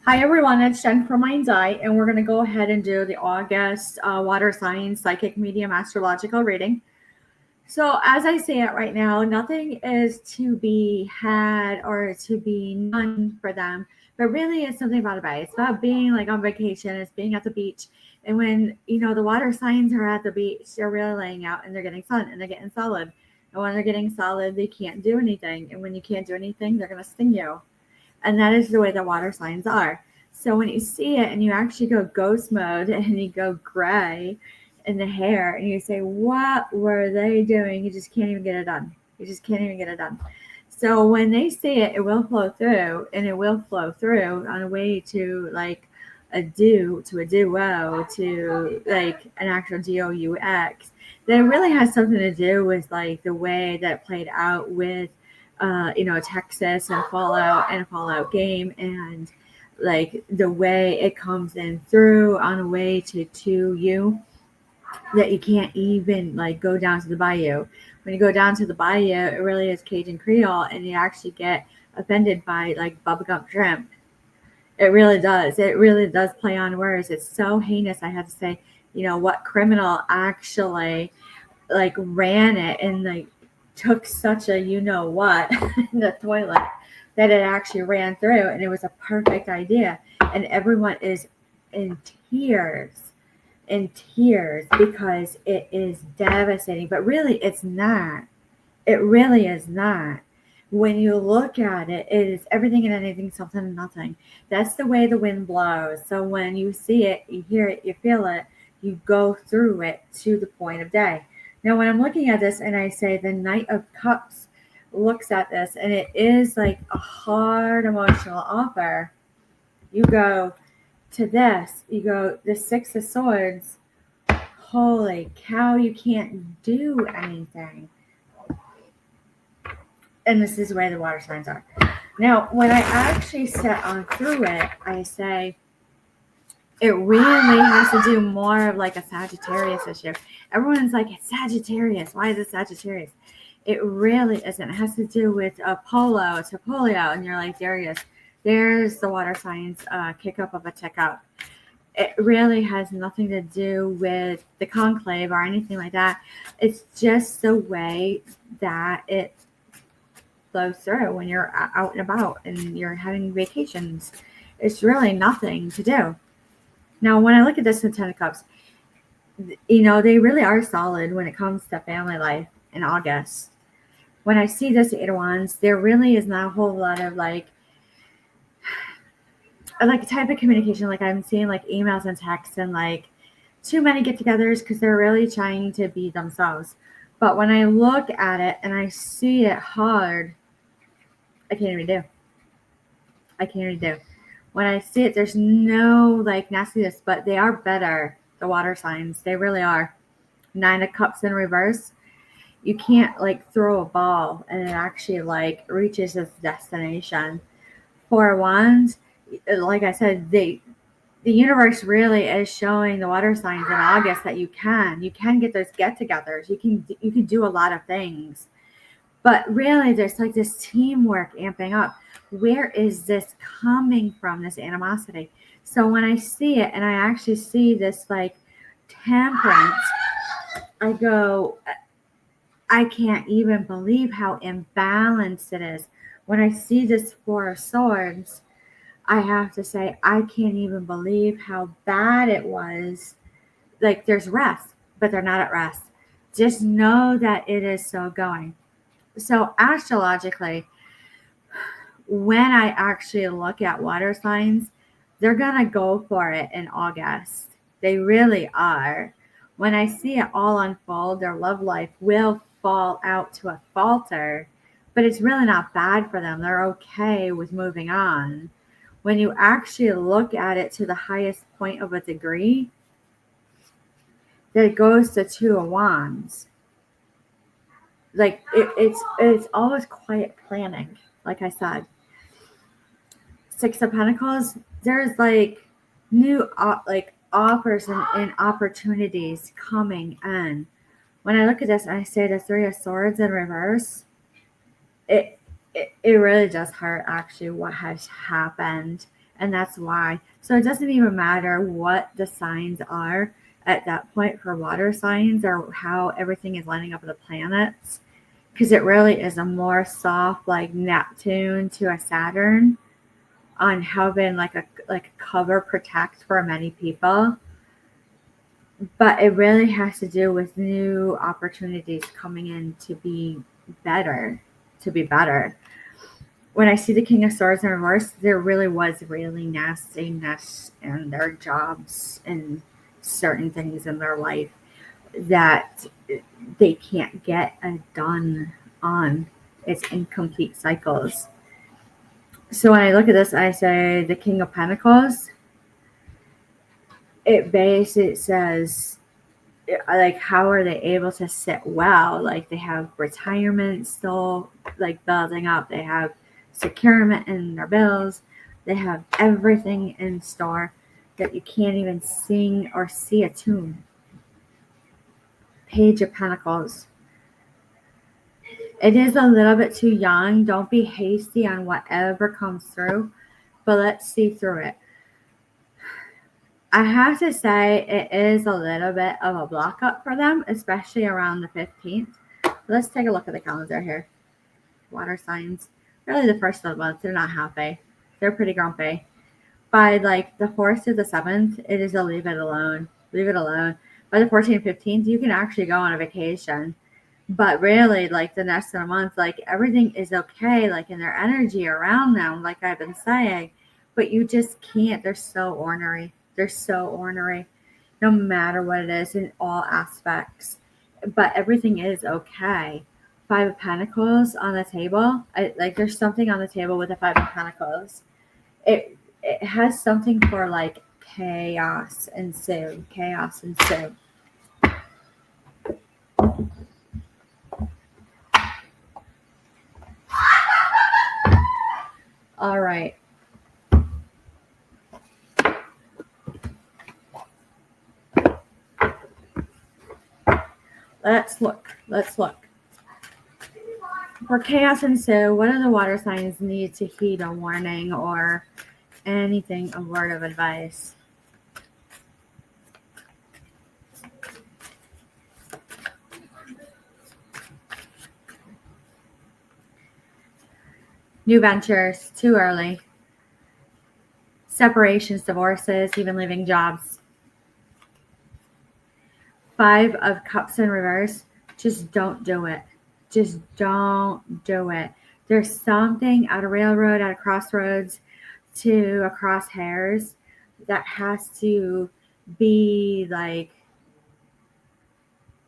Hi everyone, it's Jen from Mind's Eye, and we're going to go ahead and do the August water sign psychic medium astrological reading. So, as I say it right now, nothing is to be had or to be none for them, but really it's something about it. It's about being like on vacation, it's being at the beach. And when the water signs are at the beach, they're really laying out and they're getting sun and they're getting solid. And when they're getting solid, they can't do anything. And when you can't do anything, they're going to sting you. And that is the way the water signs are. So when you see it and you actually go ghost mode and you go gray in the hair and you say, what were they doing? You just can't even get it done. You just can't even get it done. So when they see it, it will flow through, and it will flow through on a way to like a duo, to like an actual DOUX. That really has something to do with like the way that it played out with Texas and a Fallout game, and like the way it comes in through on a way to you that you can't even like go down to the bayou. When you go down to the bayou, it really is Cajun Creole, and you actually get offended by like bubblegum shrimp. It really does. It really does play on words. It's so heinous. I have to say, what criminal actually like ran it and like took such a what in the toilet that it actually ran through, and it was a perfect idea, and everyone is in tears because it is devastating, but really it's not. It really is not. When you look at it, it is everything and anything, something and nothing. That's the way the wind blows. So when you see it, you hear it, you feel it, you go through it to the point of day. Now, when I'm looking at this and I say the Knight of Cups looks at this and it is like a hard emotional offer, you go to this, you go the Six of Swords. Holy cow, you can't do anything. And this is where the water signs are. Now, when I actually set on through it, I say it really has to do more of like a Sagittarius issue. Everyone's like, it's Sagittarius. Why is it Sagittarius? It really isn't. It has to do with Apollo, it's polio. And you're like, Darius, there's the water signs kick up of a tick up. It really has nothing to do with the conclave or anything like that. It's just the way that it flows through when you're out and about and you're having vacations. It's really nothing to do. Now, when I look at this in Ten of Cups, they really are solid when it comes to family life in August. When I see this Eight of Wands, there really is not a whole lot of like a type of communication. Like I'm seeing like emails and texts and like too many get-togethers because they're really trying to be themselves. But when I look at it and I see it hard, I can't even do. When I see it, there's no like nastiness, but they are better, the water signs. They really are. Nine of Cups in reverse. You can't like throw a ball and it actually like reaches its destination. Four of Wands, like I said, the universe really is showing the water signs in August that you can get those get-togethers. You can do a lot of things. But really, there's like this teamwork amping up. Where is this coming from, this animosity? So when I see it and I actually see this like temperance, I go, I can't even believe how imbalanced it is. When I see this Four of Swords, I have to say, I can't even believe how bad it was. Like there's rest, but they're not at rest. Just know that it is so going. So astrologically, when I actually look at water signs, they're going to go for it in August. They really are. When I see it all unfold, their love life will fall out to a falter, but it's really not bad for them. They're okay with moving on. When you actually look at it to the highest point of a degree, that it goes to Two of Wands. Like it's always quiet planning, like I said. Six of Pentacles, there's like new offers and opportunities coming in. When I look at this and I say the Three of Swords in reverse, it really does hurt actually what has happened. And that's why. So it doesn't even matter what the signs are at that point for water signs or how everything is lining up with the planets, because it really is a more soft, like Neptune to a Saturn on helping like cover protect for many people. But it really has to do with new opportunities coming in to be better, When I see the King of Swords in reverse, there really was really nastiness in their jobs and certain things in their life that they can't get done on. It's incomplete cycles. So when I look at this, I say the King of Pentacles. It basically says, like, how are they able to sit well? Like, they have retirement still, like, building up. They have securement in their bills. They have everything in store that you can't even sing or see a tune. Page of Pentacles. It is a little bit too young. Don't be hasty on whatever comes through, but let's see through it. I have to say it is a little bit of a block up for them, especially around the 15th. Let's take a look at the calendar here. Water signs. Really the first of the month, they're not happy. They're pretty grumpy. By like the 4th to the 7th, it is a leave it alone. Leave it alone. By the 14th, 15th, you can actually go on a vacation. But really, like the next of the month, like everything is okay, like in their energy around them, like I've been saying. But you just can't. They're so ornery. They're so ornery, no matter what it is in all aspects. But everything is okay. 5 of Pentacles on the table. Like there's something on the table with the 5 of Pentacles. It has something for like chaos ensue. Chaos ensue. All right. Let's look. For chaos ensue, what do the water signs need to heed a warning or anything, a word of advice? New ventures, too early. Separations, divorces, even leaving jobs. 5 of Cups in reverse. Just don't do it. Just don't do it. There's something at a railroad, at a crossroads, to a crosshairs that has to be like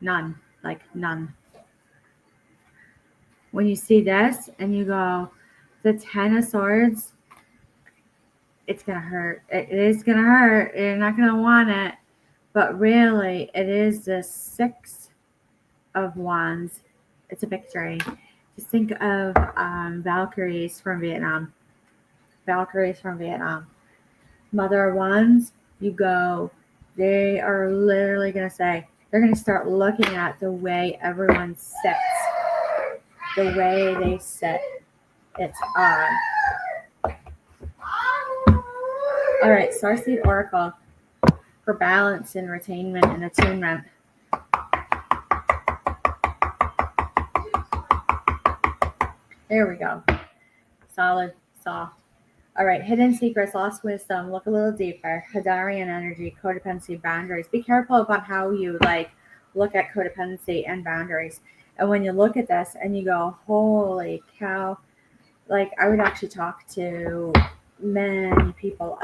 none. Like none. When you see this and you go, the 10 of Swords, it's going to hurt. It is going to hurt. You're not going to want it. But really, it is the 6 of Wands. It's a victory. Just think of Valkyries from Vietnam. Mother of Wands, you go. They are literally going to say, they're going to start looking at the way everyone sits. The way they sit. It's odd. All right, Starseed Oracle for balance and retainment and attunement. There we go. Solid, soft. All right, hidden secrets, lost wisdom. Look a little deeper. Hadarian energy, codependency, boundaries. Be careful about how you look at codependency and boundaries. And when you look at this and you go, holy cow, like I would actually talk to many people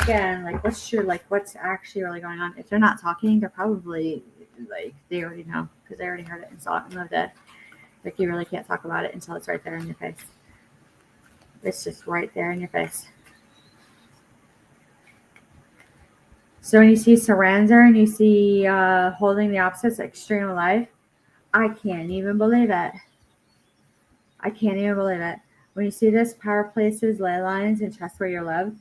again, like what's actually really going on. If they're not talking, they're probably they already know because they already heard it and saw it and lived it. Like you really can't talk about it until it's right there in your face. It's just right there in your face. So when you see surrender and you see holding the opposites, extreme life, I can't even believe it. When you see this, power places, ley lines, and trust where you live.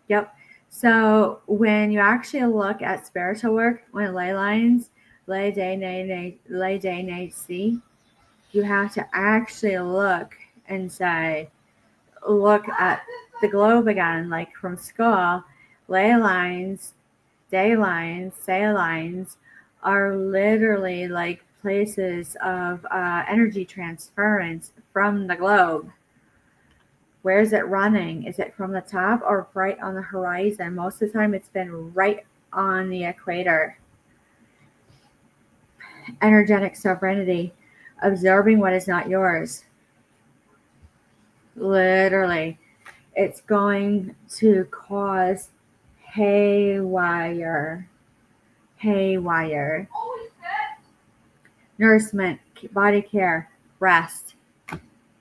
Yep. So when you actually look at spiritual work, when ley lines, lay day, night, see, you have to actually look and say, look at the globe again, like from school, ley lines, day lines, say lines are literally like places of energy transference from the globe. Where is it running? Is it from the top or right on the horizon? Most of the time it's been right on the equator. Energetic sovereignty, absorbing what is not yours. Literally, it's going to cause haywire. Nourishment, body care, rest.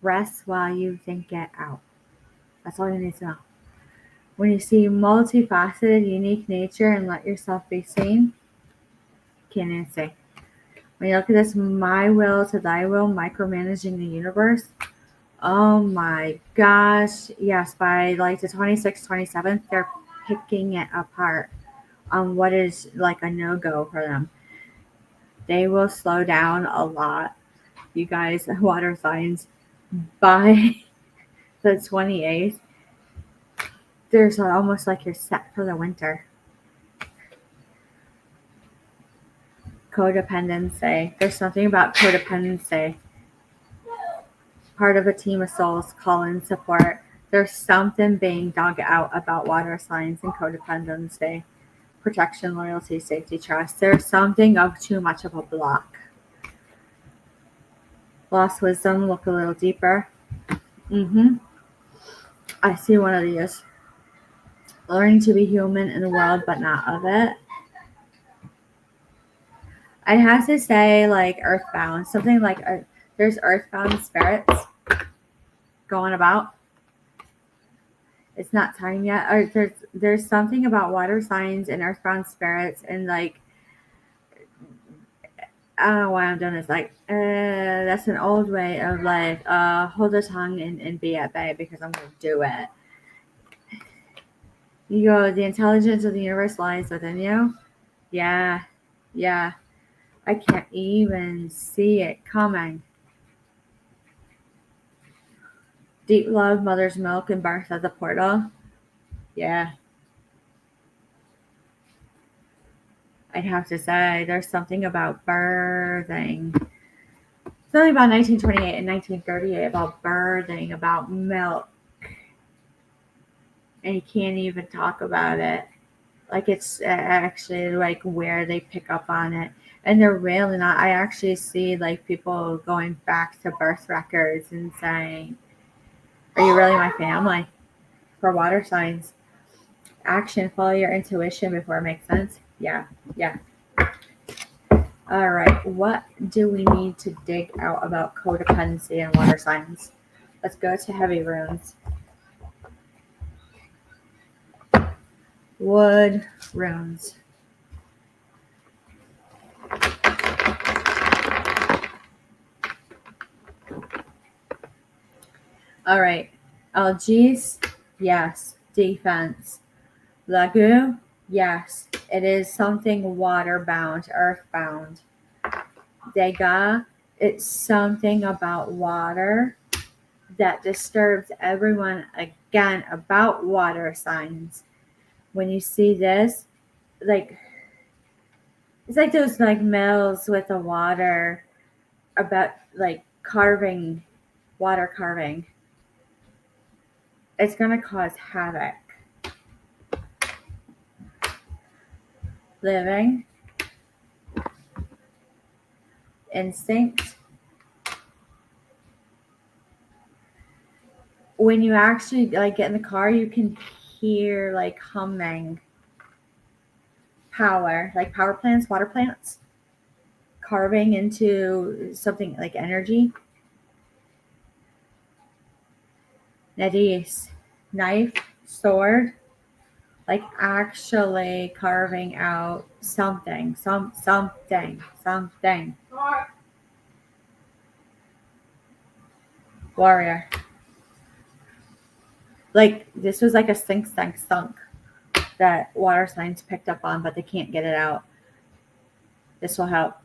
Rest while you think it out. That's all you need to know. When you see multifaceted, unique nature and let yourself be seen, can't even say. When you look at this, my will to thy will, micromanaging the universe. Oh my gosh. Yes, by like the 26th, 27th, they're picking it apart on what is like a no-go for them. They will slow down a lot. You guys, water signs, by the 28th, there's almost like you're set for the winter. Codependency. There's something about codependency. Part of a team of souls, call in support. There's something being dug out about water signs and codependency. Protection, loyalty, safety, trust. There's something of too much of a block. Lost wisdom, look a little deeper. I see one of these. Learning to be human in the world, but not of it. I'd have to say like earthbound. Something like there's earthbound spirits going about. It's not time yet. Or there's something about water signs and earthbound spirits and like I don't know why I'm doing this. Like that's an old way of like hold the tongue and be at bay because I'm gonna do it. You go, the intelligence of the universe lies within you. Yeah. I can't even see it coming. Deep love, mother's milk, and birth at the portal. Yeah. I'd have to say there's something about birthing. Something about 1928 and 1938 about birthing, about milk. And you can't even talk about it. Like it's actually like where they pick up on it. And they're really not. I actually see like people going back to birth records and saying, are you really my family? For water signs. Action, follow your intuition before it makes sense. Yeah. All right. What do we need to dig out about codependency and water signs? Let's go to heavy runes. Wood runes. All right. Algis, yes. Defense. Lagu, yes. It is something water-bound, earth-bound. Dega, it's something about water that disturbs everyone again about water signs. When you see this, like it's like those like mills with the water about like carving, water carving. It's gonna cause havoc. Living. Instinct. When you actually like get in the car, you can hear like humming. Power, like power plants, water plants, carving into something like energy. Nadis, knife, sword, like actually carving out something. Warrior. Like this was like a sink that water signs picked up on, but they can't get it out. This will help.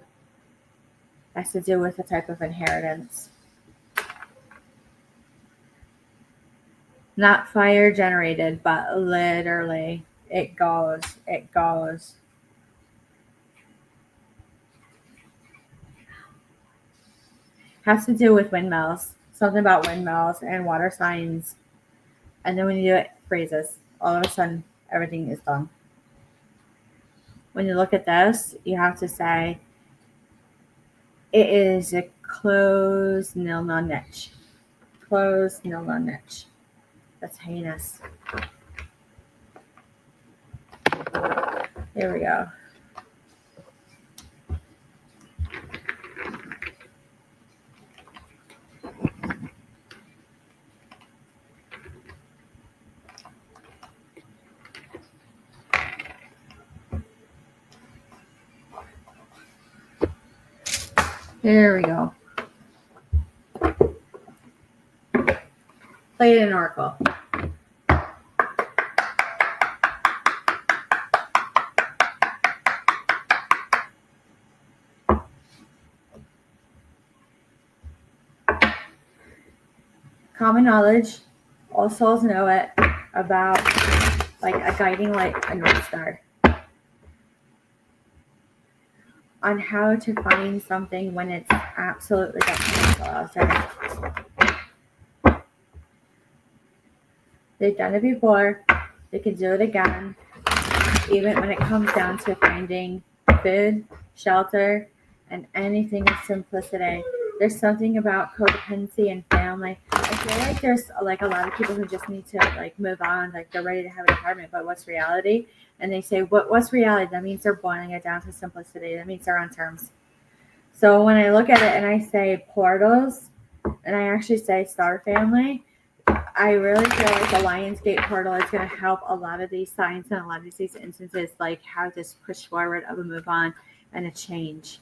Has to do with the type of inheritance. Not fire generated, but literally it goes. It goes. Has to do with windmills. Something about windmills and water signs. And then when you do it, it freezes. All of a sudden, everything is done. When you look at this, you have to say it is a closed nil-nil niche. Closed nil-nil niche. That's heinous. Here we go. Here we go. Play it in Oracle. Common knowledge, all souls know it, about like a guiding light, a North Star. On how to find something when it's absolutely detrimental out there. They've done it before. They can do it again. Even when it comes down to finding food, shelter, and anything with simplicity. There's something about codependency and family. I feel like there's like a lot of people who just need to like move on, like they're ready to have an apartment, but what's reality? And they say, what's reality? That means they're boiling it down to simplicity. That means they're on terms. So when I look at it and I say portals, and I actually say star family, I really feel like the Lionsgate portal is going to help a lot of these signs and a lot of these instances, like have this push forward of a move on and a change.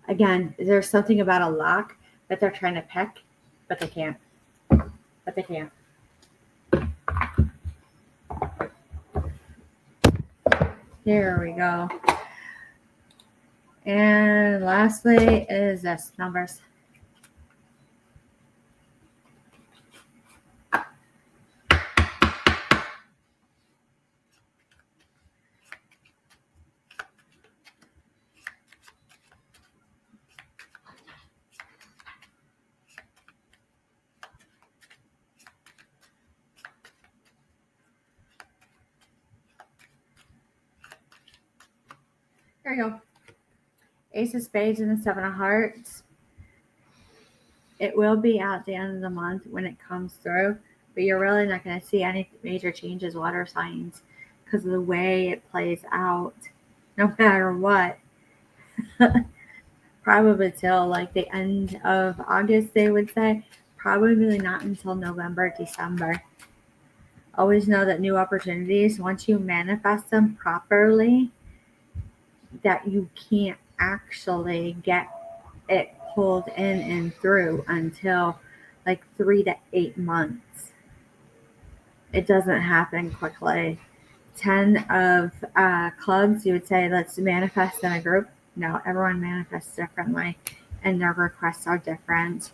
Again, there's something about a lock that they're trying to peck, but they can't. But they can't. Here we go. And lastly is this, numbers. There you go. Ace of Spades and the Seven of Hearts. It will be at the end of the month when it comes through, but you're really not going to see any major changes, water signs, because of the way it plays out, no matter what. Probably till like the end of August, they would say. Probably not until November, December. Always know that new opportunities, once you manifest them properly, that you can't actually get it pulled in and through until like 3 to 8 months. It doesn't happen quickly. 10 of clubs, you would say, let's manifest in a group. No, everyone manifests differently and their requests are different.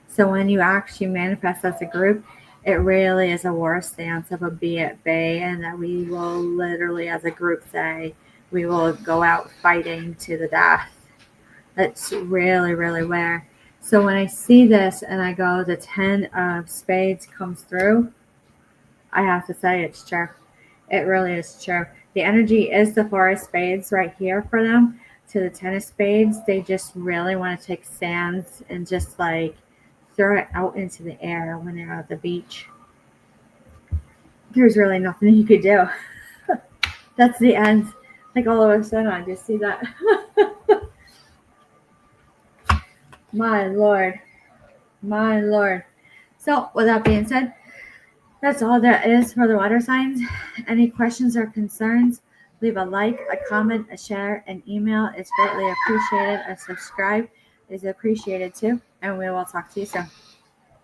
So when you actually manifest as a group, it really is a war stance of a be at bay, and that we will literally as a group say we will go out fighting to the death. That's really, really rare. So when I see this and I go, the 10 of spades comes through, I have to say it's true. It really is true. The energy is the 4 of spades right here for them. To the 10 of spades, they just really want to take sands and just like throw it out into the air when they're at the beach. There's really nothing you could do. That's the end. Like all of a sudden, I just see that. My Lord. My Lord. So with that being said, that's all there is for the water signs. Any questions or concerns, leave a like, a comment, a share, an email. It's greatly appreciated. A subscribe is appreciated too. And we will talk to you soon.